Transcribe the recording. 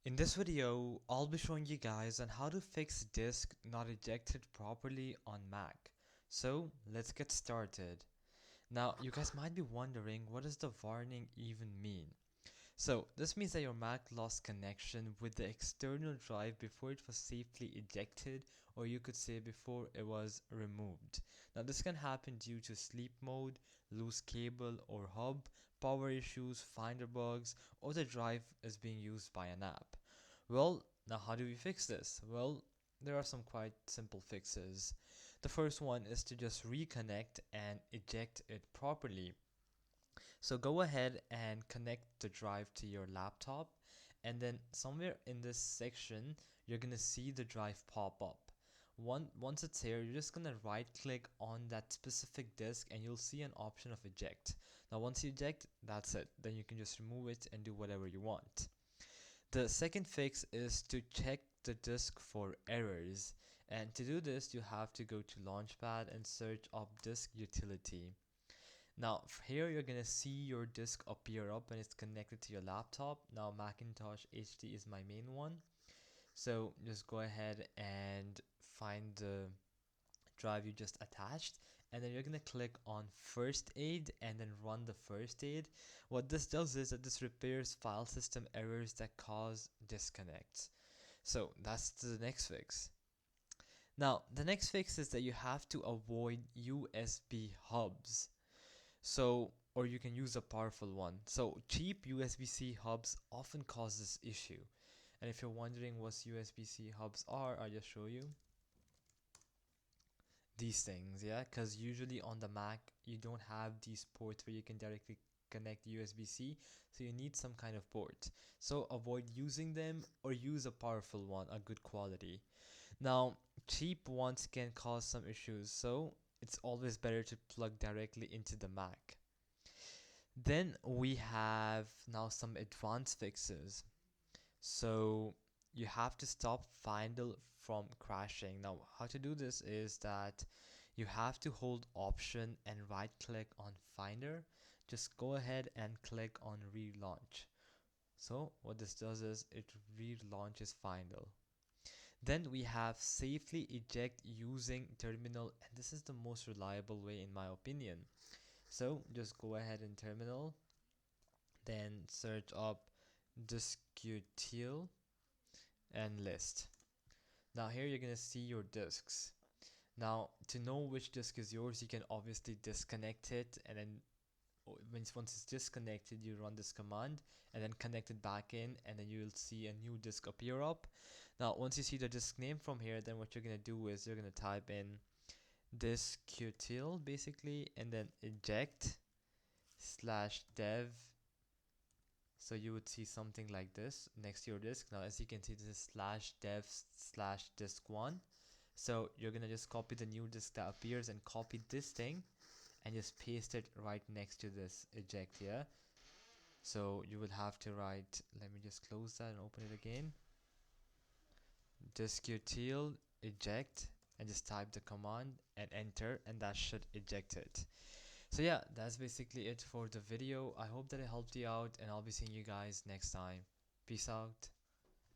In this video, I'll be showing you guys on how to fix disk not ejected properly on Mac. So let's get started. Now you guys might be wondering, what does the warning even mean? So this means that your Mac lost connection with the external drive before it was safely ejected, or you could say before it was removed. Now this can happen due to sleep mode, loose cable or hub, power issues, Finder bugs, or the drive is being used by an app. Well, now how do we fix this? Well, there are some quite simple fixes. The first one is to just reconnect and eject it properly. So go ahead and connect the drive to your laptop, and then somewhere in this section you're gonna see the drive pop up. Once it's here, you're just gonna right click on that specific disk and you'll see an option of eject. Now once you eject, that's it. Then you can just remove it and do whatever you want. The second fix is to check the disk for errors, and to do this you have to go to Launchpad and search up disk utility. Now here you're gonna see your disk appear up when it's connected to your laptop. Now Macintosh HD is my main one, so just go ahead and find the drive you just attached, and then you're gonna click on first aid and then run the first aid. What this does is that this repairs file system errors that cause disconnects. So that's the next fix. Now the next fix is that you have to avoid USB hubs. So, or you can use a powerful one. So cheap USB-C hubs often cause this issue. And if you're wondering what USB-C hubs are, I'll just show you. These things, yeah, because usually on the Mac you don't have these ports where you can directly connect USB-C, so you need some kind of port. So avoid using them or use a powerful one, a good quality. Now cheap ones can cause some issues, so it's always better to plug directly into the Mac. Then we have now some advanced fixes. So you have to stop Finder from crashing. Now how to do this is that you have to hold Option and right click on Finder. Just go ahead and click on relaunch. So what this does is it relaunches Finder. Then we have safely eject using terminal, and this is the most reliable way in my opinion. So just go ahead in terminal, then search up diskutil and list. Now here you're gonna see your disks. Now to know which disk is yours, you can obviously disconnect it, and then once it's disconnected you run this command and then connect it back in, and then you'll see a new disk appear up. Now once you see the disk name from here, then what you're gonna do is you're gonna type in diskutil basically, and then eject /dev. So you would see something like this next to your disk. Now as you can see, this is /dev/disk1. So you're gonna just copy the new disk that appears and copy this thing and just paste it right next to this eject here. So you would have to write, let me just close that and open it again, diskutil eject, and just type the command and enter, and that should eject it. So yeah, that's basically it for the video. I hope that it helped you out, and I'll be seeing you guys next time. Peace out.